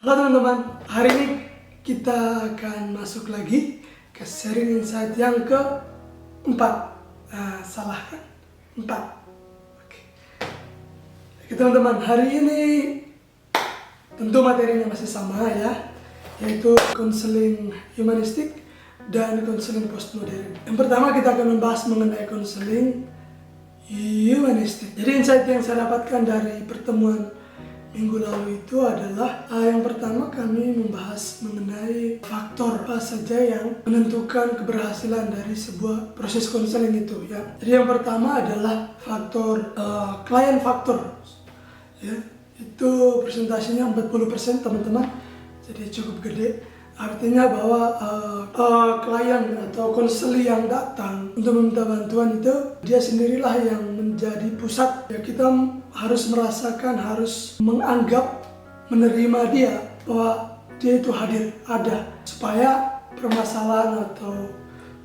Halo teman-teman, hari ini kita akan masuk lagi ke sharing insight yang keempat. Salah kan? 4. Oke. Oke teman-teman, hari ini tentu materinya masih sama ya, yaitu konseling humanistik dan konseling postmodern. Yang pertama kita akan membahas mengenai konseling humanistik. Jadi insight yang saya dapatkan dari pertemuan minggu lalu itu adalah yang pertama kami membahas mengenai faktor apa saja yang menentukan keberhasilan dari sebuah proses konseling itu ya. Jadi yang pertama adalah faktor client factor ya. Itu presentasinya 40% teman-teman. Jadi cukup gede. Artinya bahwa klien atau konseli yang datang untuk meminta bantuan itu dia sendirilah yang menjadi pusat ya. Kita harus merasakan, harus menganggap, menerima dia bahwa dia itu hadir, ada, supaya permasalahan atau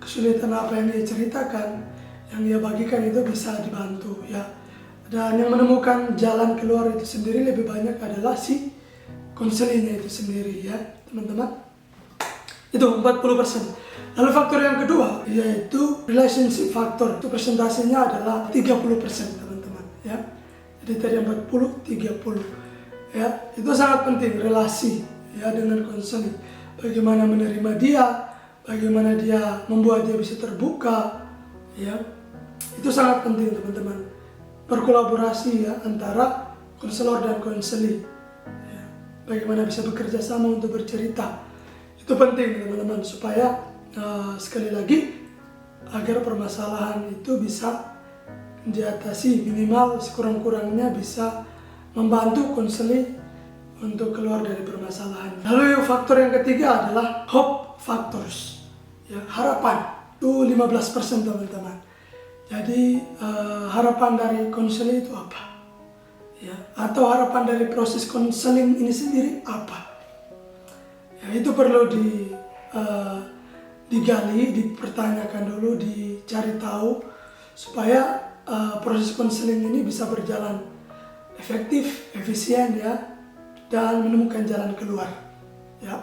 kesulitan apa yang dia ceritakan, yang dia bagikan itu bisa dibantu ya. Dan yang menemukan jalan keluar itu sendiri lebih banyak adalah si konselingnya itu sendiri ya teman-teman. Itu 40%. Lalu faktor yang kedua yaitu relationship factor. Itu presentasinya adalah 30% teman-teman ya. Jadi tadi 40, 30 ya. Itu sangat penting, relasi ya dengan konseling. Bagaimana menerima dia, bagaimana dia membuat dia bisa terbuka ya. Itu sangat penting teman-teman. Berkolaborasi ya antara konselor dan konseli ya. Bagaimana bisa bekerja sama untuk bercerita. Itu penting teman-teman, supaya sekali lagi agar permasalahan itu bisa diatasi, minimal sekurang-kurangnya bisa membantu konseli untuk keluar dari permasalahan. Lalu faktor yang ketiga adalah hope factors ya, harapan. Itu 15% teman-teman. Jadi harapan dari konseli itu apa ya, atau harapan dari proses konseling ini sendiri apa ya. Itu perlu digali, dipertanyakan dulu, dicari tahu supaya proses konseling ini bisa berjalan efektif, efisien ya, dan menemukan jalan keluar ya,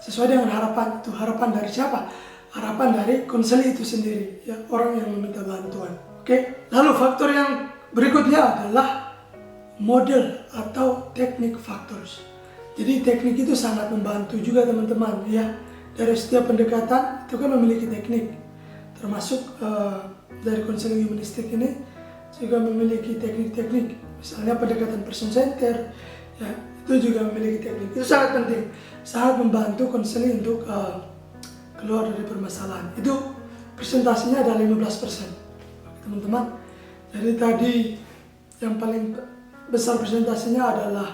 sesuai dengan harapan. Itu harapan dari siapa? Harapan dari konseling itu sendiri ya, orang yang meminta bantuan. Oke. Lalu faktor yang berikutnya adalah model atau teknik factors. Jadi teknik itu sangat membantu juga teman-teman ya. Dari setiap pendekatan itu kan memiliki teknik. Termasuk dari konseling humanistik ini juga memiliki teknik-teknik. Misalnya pendekatan person center ya, itu juga memiliki teknik. Itu sangat penting, sangat membantu konseling untuk keluar dari permasalahan. Itu presentasinya ada 15% teman-teman. Jadi tadi yang paling besar presentasinya adalah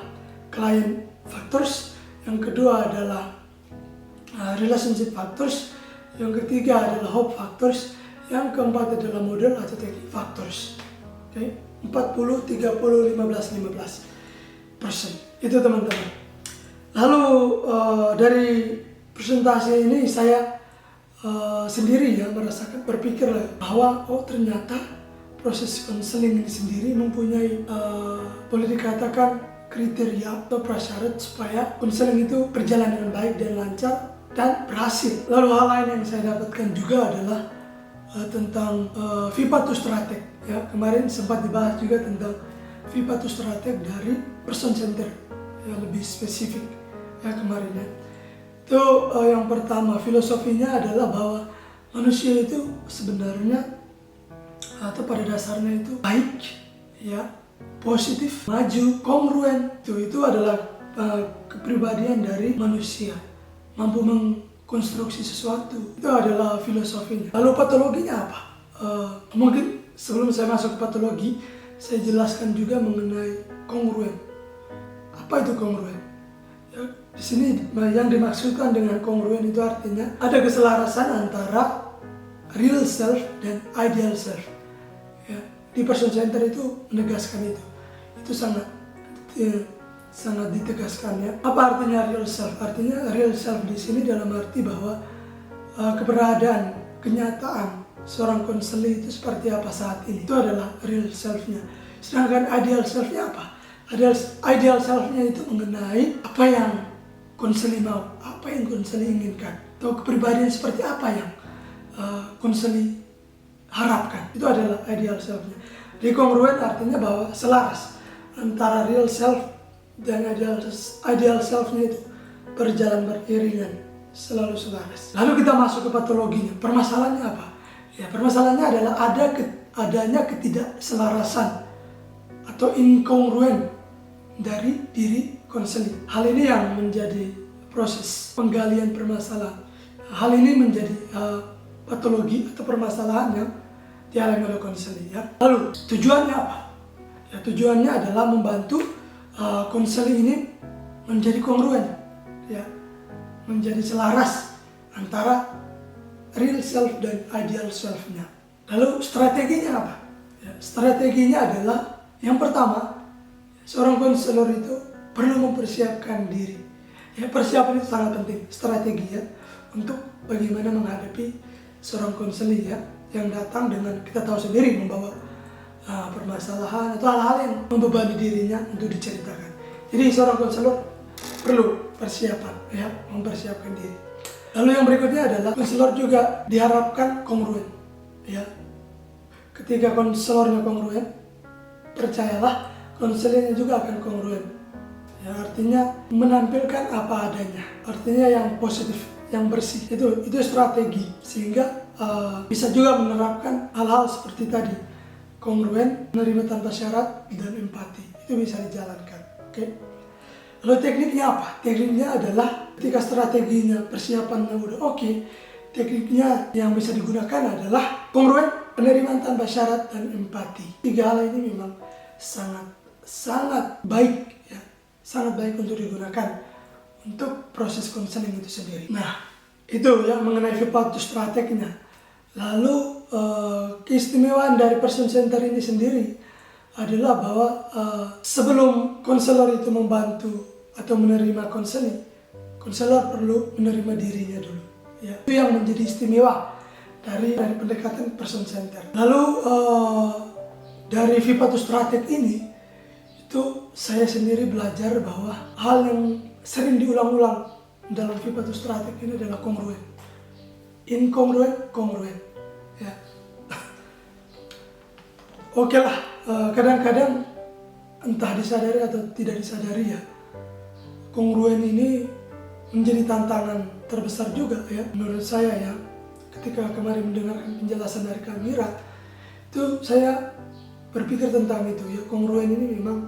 client factors, yang kedua adalah relationship factors, yang ketiga adalah hope factors, yang keempat adalah model atau teknik factors. Oke, 40, 30, 15% itu teman-teman. Lalu dari presentasi ini saya sendiri ya merasakan, berpikir bahwa oh ternyata proses konseling ini sendiri mempunyai boleh dikatakan kriteria atau prasyarat supaya konseling itu berjalan dengan baik dan lancar dan berhasil. Lalu hal lain yang saya dapatkan juga adalah tentang Vipato Strateg ya. Kemarin sempat dibahas juga tentang Vipato Strateg dari person center yang lebih spesifik ya kemarin ya. Itu yang pertama, filosofinya adalah bahwa manusia itu sebenarnya atau pada dasarnya itu baik ya, positif, maju, kongruen. Itu adalah kepribadian dari manusia, mampu mengkonstruksi sesuatu. Itu adalah filosofinya. Lalu patologinya apa? Mungkin sebelum saya masuk ke patologi, saya jelaskan juga mengenai kongruen. Apa itu kongruen? Ya, di sini yang dimaksudkan dengan kongruen itu artinya ada keselarasan antara real self dan ideal self. Ya, di person center itu menegaskan itu. Itu sangat ditegaskan ya. Apa artinya real self? Artinya real self di sini dalam arti bahwa keberadaan, kenyataan seorang konseli itu seperti apa saat ini. Itu adalah real self-nya. Sedangkan ideal self-nya apa? Ideal self-nya itu mengenai apa yang konseli mau, apa yang konseli inginkan, atau kepribadian seperti apa yang konseli harapkan. Itu adalah ideal self-nya. Jadi kongruen artinya bahwa selaras antara real self dan ideal self-nya itu berjalan beriringan, selalu selaras. Lalu kita masuk ke patologinya. Permasalahannya apa? Ya, permasalahannya adalah adanya ketidakselarasan atau inkongruen dari diri konseli. Hal ini yang menjadi proses penggalian permasalahan. Hal ini menjadi patologi atau permasalahan yang dialami oleh konseli. Ya. Lalu tujuannya apa? Ya, tujuannya adalah membantu konseli ini menjadi kongruen, ya, menjadi selaras antara real self dan ideal self-nya. Lalu strateginya apa? Ya, strateginya adalah yang pertama, seorang konselor itu perlu mempersiapkan diri. Ya, persiapan itu sangat penting, strategi ya, untuk bagaimana menghadapi seorang konseli ya, yang datang dengan kita tahu sendiri membawa permasalahan atau hal-hal yang membebani dirinya untuk diceritakan. Jadi seorang konselor perlu persiapan ya, mempersiapkan diri. Lalu yang berikutnya adalah konselor juga diharapkan kongruen ya. Ketika konselornya kongruen, percayalah konselnya juga akan kongruen. Ya, artinya menampilkan apa adanya, artinya yang positif, yang bersih. Itu strategi sehingga bisa juga menerapkan hal-hal seperti tadi, kongruen, menerima tanpa syarat, dan empati. Itu bisa dijalankan. Oke. Lalu tekniknya apa? Tekniknya adalah ketika strateginya, persiapannya udah oke, tekniknya yang bisa digunakan adalah kongruen, penerimaan tanpa syarat, dan empati. Tiga hal ini memang sangat baik ya, sangat baik untuk digunakan untuk proses konseling itu sendiri. Nah, itu yang mengenai Vipatus strategnya. Lalu keistimewaan dari person center ini sendiri adalah bahwa sebelum konselor itu membantu atau menerima konseling, konselor perlu menerima dirinya dulu. Ya, itu yang menjadi istimewa dari pendekatan person center. Lalu dari Vipatus strateg ini, itu saya sendiri belajar bahwa hal yang sering diulang-ulang dalam Vipatus strateg ini adalah kongruen. Inkongruen, kongruen. Ya. Oke lah, kadang-kadang entah disadari atau tidak disadari ya, kongruen ini menjadi tantangan terbesar juga ya menurut saya ya. Ketika kemarin mendengarkan penjelasan dari Kak Mira, itu saya berpikir tentang itu ya, kongruen ini memang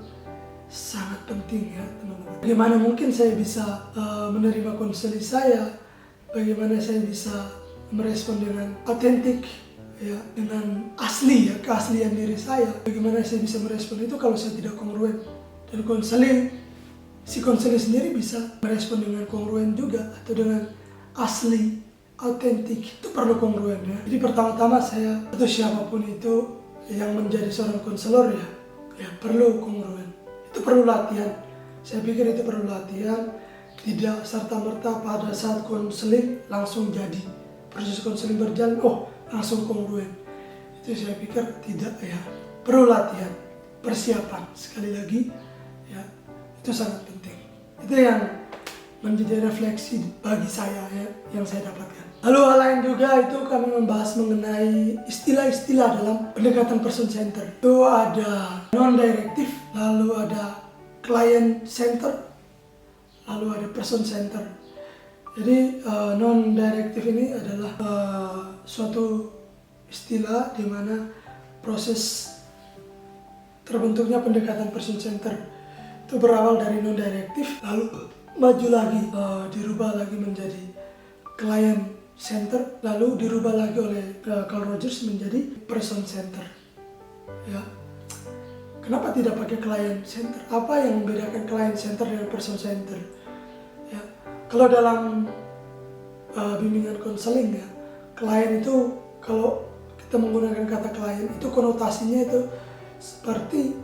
sangat penting ya teman-teman. Bagaimana mungkin saya bisa menerima konseling saya, bagaimana saya bisa merespon dengan otentik ya, dengan asli ya, keaslian diri saya. Bagaimana saya bisa merespon itu kalau saya tidak kongruen. Dan si konseling sendiri bisa merespon dengan kongruen juga atau dengan asli, autentik. Itu perlu kongruen ya. Jadi pertama-tama saya atau siapapun itu yang menjadi seorang konselor ya perlu kongruen. Itu perlu latihan. Saya pikir itu perlu latihan. Tidak serta-merta pada saat konseling langsung jadi. Proses konseling berjalan, langsung kongruen. Itu saya pikir tidak ya. Perlu latihan, persiapan. Sekali lagi ya, itu sangat penting. Itu yang menjadi refleksi bagi saya ya, yang saya dapatkan. Lalu hal lain juga itu kami membahas mengenai istilah-istilah dalam pendekatan person center. Itu ada non-directive, lalu ada client center, lalu ada person center. Jadi non-directive ini adalah suatu istilah di mana proses terbentuknya pendekatan person center itu berawal dari non-directive, lalu maju lagi, dirubah lagi menjadi client center, lalu dirubah lagi oleh Carl Rogers menjadi person center. Ya, kenapa tidak pakai client center? Apa yang membedakan client center dengan person center? Ya, kalau dalam bimbingan konseling ya, klien itu kalau kita menggunakan kata klien itu konotasinya itu seperti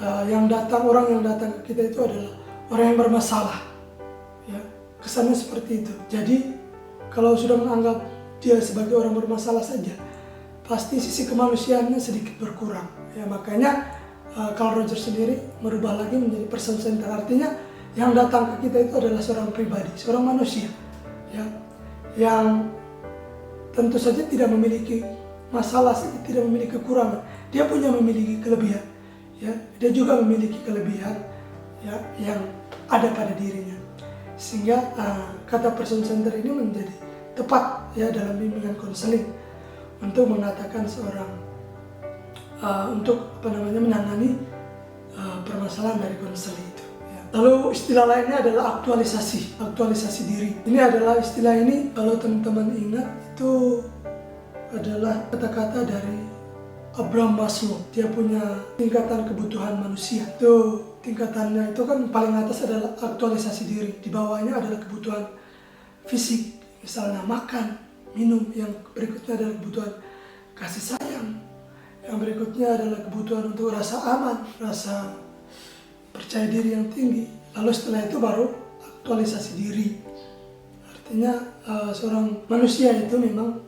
orang yang datang ke kita itu adalah orang yang bermasalah. Ya, kesannya seperti itu. Jadi kalau sudah menganggap dia sebagai orang bermasalah saja, pasti sisi kemanusiaannya sedikit berkurang. Ya, makanya Carl Rogers sendiri merubah lagi menjadi person center. Artinya yang datang ke kita itu adalah seorang pribadi, seorang manusia, ya, yang tentu saja tidak memiliki masalah, tidak memiliki kekurangan. Dia punya memiliki kelebihan, ya. Dia juga memiliki kelebihan, ya, yang ada pada dirinya. Sehingga kata person center ini menjadi tepat, ya, dalam bimbingan konseling untuk mengatakan seorang untuk menangani permasalahan dari konseling itu. Ya. Lalu istilah lainnya adalah aktualisasi diri. Ini adalah istilah ini, kalau teman-teman ingat, itu adalah kata-kata dari Abraham Maslow. Dia punya tingkatan kebutuhan manusia. Itu tingkatannya itu kan paling atas adalah aktualisasi diri. Di bawahnya adalah kebutuhan fisik, misalnya makan, minum. Yang berikutnya adalah kebutuhan kasih sayang. Yang berikutnya adalah kebutuhan untuk rasa aman, rasa percaya diri yang tinggi. Lalu setelah itu baru aktualisasi diri. Artinya seorang manusia itu memang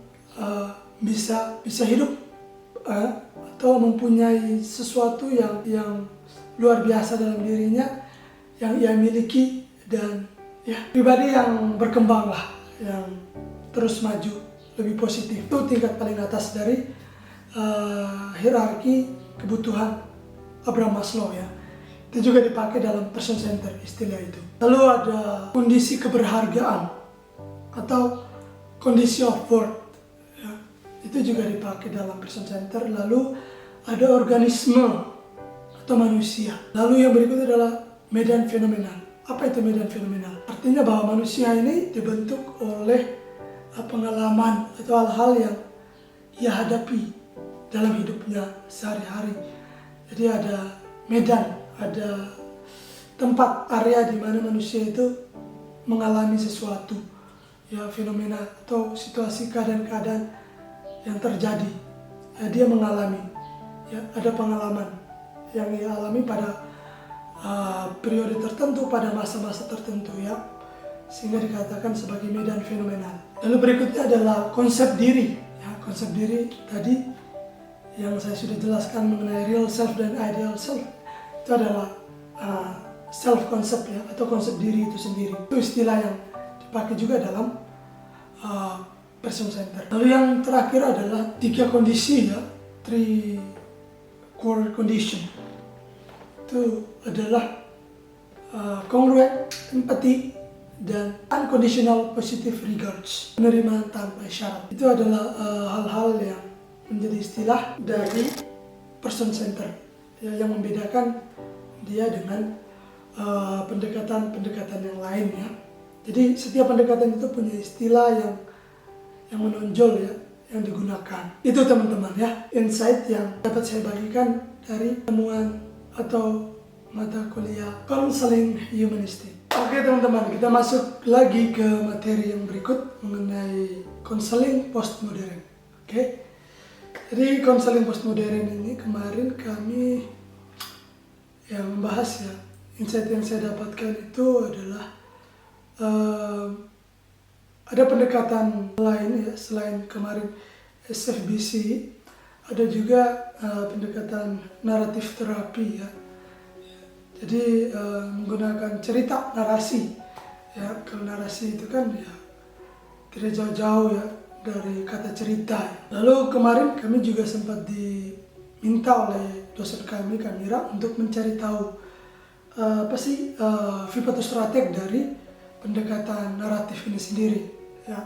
bisa hidup atau mempunyai sesuatu yang luar biasa dalam dirinya yang ia miliki, dan ya, pribadi yang berkembang lah, yang terus maju, lebih positif. Itu tingkat paling atas dari hierarki kebutuhan Abraham Maslow, ya. Itu juga dipakai dalam person center istilah itu. Lalu ada kondisi keberhargaan atau kondisi of worth, ya. Itu juga dipakai dalam person center. Lalu ada organisme atau manusia. Lalu yang berikutnya adalah medan fenomenal. Apa itu medan fenomenal? Artinya bahwa manusia ini dibentuk oleh pengalaman atau hal-hal yang ia hadapi dalam hidupnya sehari-hari. Jadi ada medan, ada tempat, area di mana manusia itu mengalami sesuatu, ya, fenomena atau situasi keadaan-keadaan yang terjadi. Ya, dia mengalami, ya, ada pengalaman yang ia alami pada periode tertentu, pada masa-masa tertentu, ya, sehingga dikatakan sebagai medan fenomenal. Lalu berikutnya adalah konsep diri, ya. Konsep diri tadi yang saya sudah jelaskan mengenai real self dan ideal self, itu adalah self concept, ya, atau konsep diri itu sendiri. Itu istilah yang dipakai juga dalam person center. Lalu yang terakhir adalah 3 kondisi, ya, 3 core condition. Itu adalah congruent, empathy, dan unconditional positive regards, penerimaan tanpa syarat. Itu adalah hal-hal yang menjadi istilah dari person center, ya, yang membedakan dia dengan pendekatan-pendekatan yang lainnya. Jadi setiap pendekatan itu punya istilah yang menonjol, ya, yang digunakan. Itu teman-teman, ya, insight yang dapat saya bagikan dari temuan atau mata kuliah Counseling Humanistik. Oke teman-teman, kita masuk lagi ke materi yang berikut mengenai konseling postmodern. Oke. Jadi konseling postmodern ini kemarin kami yang membahas, ya, insight yang saya dapatkan itu adalah ada pendekatan lain, ya, selain kemarin SFBC, ada juga pendekatan naratif terapi, ya. Jadi menggunakan cerita, narasi, ya. Kalau narasi itu kan, ya, tidak jauh-jauh, ya, dari kata cerita, ya. Lalu kemarin kami juga sempat diminta oleh dosen kami, Kamira, untuk mencari tahu apa sih fipatostrateg dari pendekatan naratif ini sendiri, ya.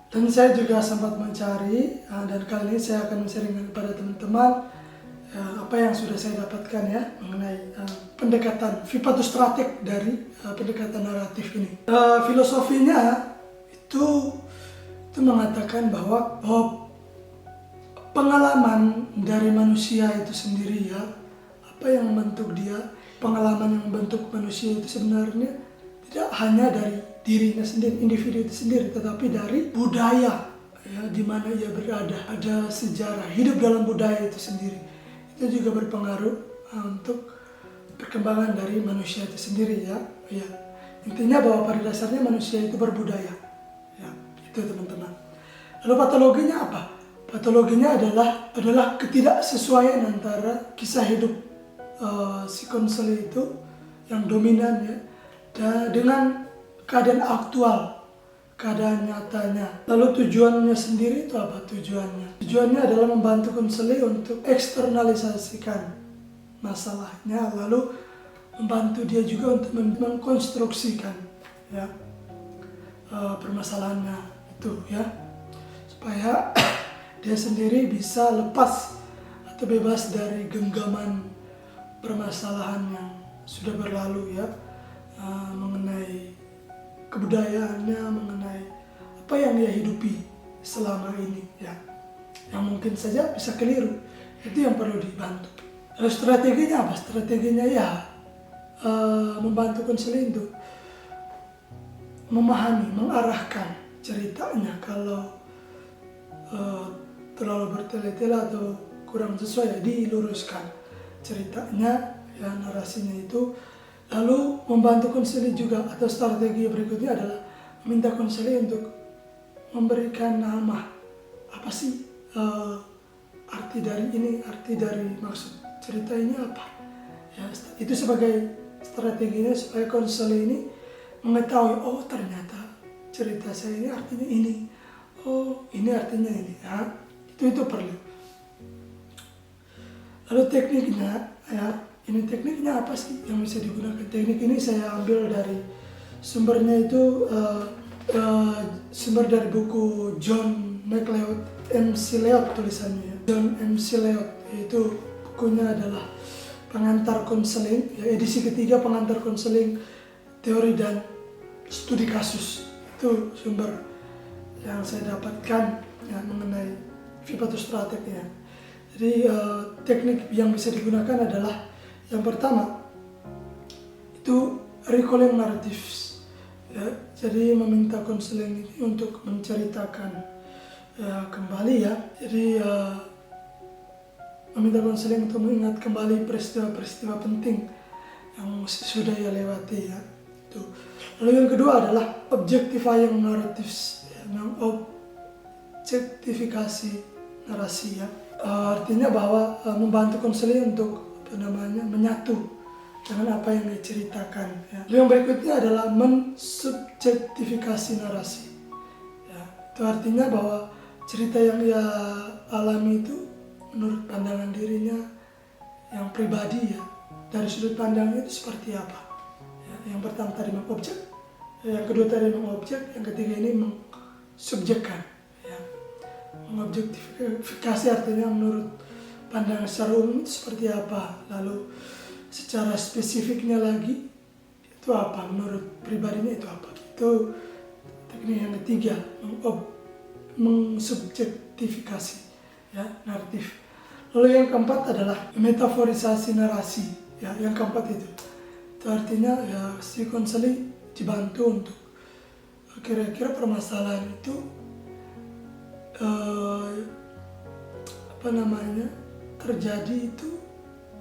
Dan saya juga sempat mencari, dan kali ini saya akan men-sharingkan kepada teman-teman apa yang sudah saya dapatkan, ya, mengenai pendekatan fipatostrateg dari pendekatan naratif ini. Filosofinya itu mengatakan bahwa pengalaman dari manusia itu sendiri, ya, apa yang membentuk dia, pengalaman yang membentuk manusia itu sebenarnya tidak hanya dari dirinya sendiri, individu itu sendiri, tetapi dari budaya, ya, di mana ia berada. Ada sejarah hidup dalam budaya itu sendiri. Itu juga berpengaruh untuk perkembangan dari manusia itu sendiri, ya. Ya. Intinya bahwa pada dasarnya manusia itu berbudaya, ya. Itu teman-teman. Lalu patologinya apa? Patologinya adalah ketidaksesuaian antara kisah hidup si konselor itu yang dominan, ya, dengan keadaan aktual, keadaan nyatanya. Lalu tujuannya sendiri itu apa tujuannya? Tujuannya adalah membantu konselor untuk eksternalisasikan masalahnya, lalu membantu dia juga untuk mengkonstruksikan ya permasalahannya itu ya, supaya dia sendiri bisa lepas atau bebas dari genggaman permasalahan yang sudah berlalu ya, mengenai kebudayaannya, mengenai apa yang dia hidupi selama ini ya, yang mungkin saja bisa keliru. Itu yang perlu dibantu. Lalu strateginya apa? Strateginya ya membantu konselor untuk memahami, mengarahkan ceritanya. Kalau terlalu bertele-tele atau kurang sesuai, ya diluruskan ceritanya ya, narasinya itu. Lalu membantu konselor juga, atau strategi berikutnya adalah meminta konselor untuk memberikan nama. Apa sih arti dari ini, arti dari maksud cerita ini apa ya, itu sebagai strateginya supaya konselor ini mengetahui, oh ternyata cerita saya ini artinya ini, oh ini artinya ini ya, itu perlu. Lalu tekniknya ya, ini tekniknya apa sih yang bisa digunakan? Teknik ini saya ambil dari sumbernya itu sumber dari buku John McLeod, MC Leod tulisannya ya. John MC Leod, itu bukunya adalah Pengantar Konseling ya, edisi ketiga Pengantar Konseling Teori dan Studi Kasus. Itu sumber yang saya dapatkan ya, mengenai Vipato-Strateg ya. Jadi teknik yang bisa digunakan adalah yang pertama itu recalling narratives ya, jadi meminta konseling ini untuk menceritakan ya, kembali ya, jadi meminta konseling untuk mengingat kembali peristiwa-peristiwa penting yang sudah ia lewati ya. Itu. Lalu yang kedua adalah objectifying narratives ya, mengobjektifikasi narasi ya. Artinya bahwa membantu konseling untuk menyatu dengan apa yang diceritakan ya. Lalu yang berikutnya adalah mensubjektifikasi narasi ya. Itu artinya bahwa cerita yang ia alami itu menurut pandangan dirinya yang pribadi ya, dari sudut pandangnya itu seperti apa ya. Yang pertama tadi mengobjek, yang kedua tadi mengobjek, yang ketiga ini mensubjekkan ya. Mengobjektifikasi artinya menurut pandangan secara umum itu seperti apa, lalu secara spesifiknya lagi itu apa, menurut pribadinya itu apa. Itu teknik yang ketiga, mensubjektifikasi ya, naratif. Lalu yang keempat adalah metaforisasi narasi ya, yang keempat itu artinya ya, si konselor dibantu untuk kira-kira permasalahan itu terjadi itu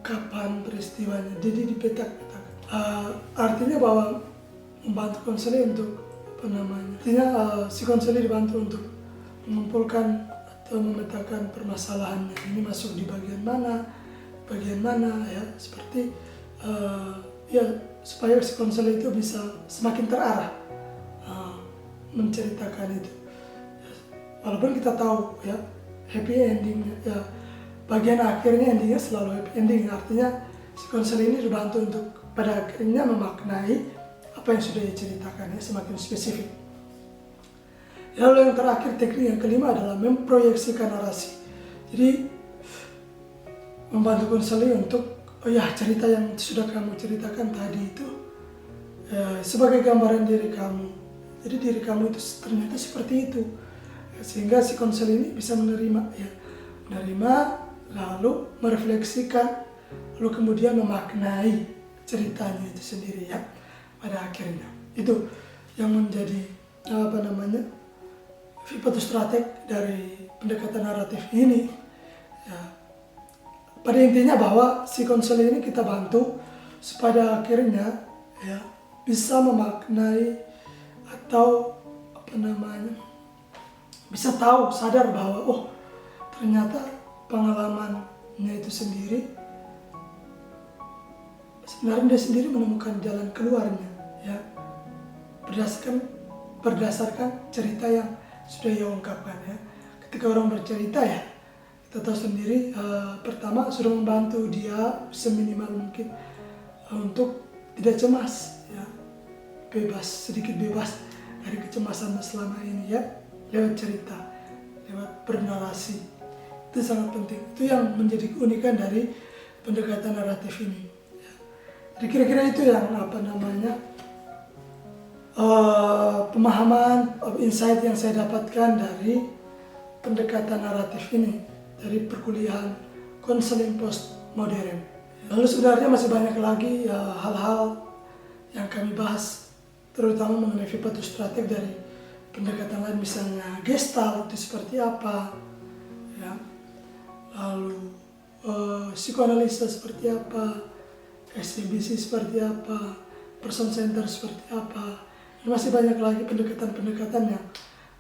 kapan peristiwanya, jadi dipetak-petak. Artinya bahwa membantu konselor untuk artinya si konselor dibantu untuk mengumpulkan atau memetakan permasalahannya, ini masuk di bagian mana ya, seperti ya, supaya si konselor itu bisa semakin terarah menceritakan itu. Walaupun kita tahu ya happy endingnya ya, bagian akhirnya endingnya selalu happy ending, artinya si konselor ini dibantu untuk pada akhirnya memaknai apa yang sudah diceritakan ya, semakin spesifik. Lalu yang terakhir, teknik yang kelima adalah memproyeksikan narasi. Jadi membantu konselor untuk cerita yang sudah kamu ceritakan tadi itu sebagai gambaran diri kamu. Jadi diri kamu itu ternyata seperti itu, sehingga si konselor ini bisa menerima lalu merefleksikan, lalu kemudian memaknai ceritanya itu sendiri ya, pada akhirnya. Itu yang menjadi Vipato-Strateg dari pendekatan naratif ini ya. Pada intinya bahwa si konselor ini kita bantu supaya akhirnya ya bisa memaknai atau bisa tahu, sadar bahwa ternyata pengalamannya itu sendiri sebenarnya dia sendiri menemukan jalan keluarnya ya. berdasarkan cerita yang sudah ia ungkapkan ya. Ketika orang bercerita ya, kita tahu sendiri pertama sudah membantu dia seminimal mungkin untuk tidak cemas ya, sedikit bebas dari kecemasan selama ini ya, lewat cerita, lewat bernarasi. Itu sangat penting. Itu yang menjadi keunikan dari pendekatan naratif ini ya. Jadi kira-kira itu yang pemahaman, insight yang saya dapatkan dari pendekatan naratif ini, dari perkuliahan konseling postmodern. Lalu sebenarnya masih banyak lagi hal-hal yang kami bahas, terutama mengenai hipotestratif dari pendekatan lain, misalnya Gestalt itu seperti apa, ya. Lalu psikoanalisa seperti apa, SCBC seperti apa, person center seperti apa. Masih banyak lagi pendekatan-pendekatan yang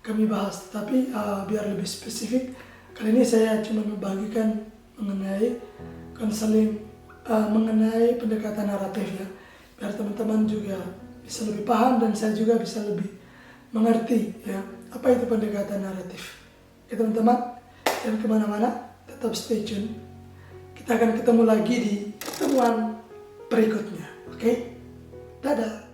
kami bahas, tapi biar lebih spesifik, kali ini saya cuma membagikan mengenai konseling, mengenai pendekatan naratif ya, biar teman-teman juga bisa lebih paham dan saya juga bisa lebih mengerti ya, apa itu pendekatan naratif. Oke teman-teman, jangan kemana-mana, tetap stay tune. Kita akan ketemu lagi di pertemuan berikutnya, oke? Dadah!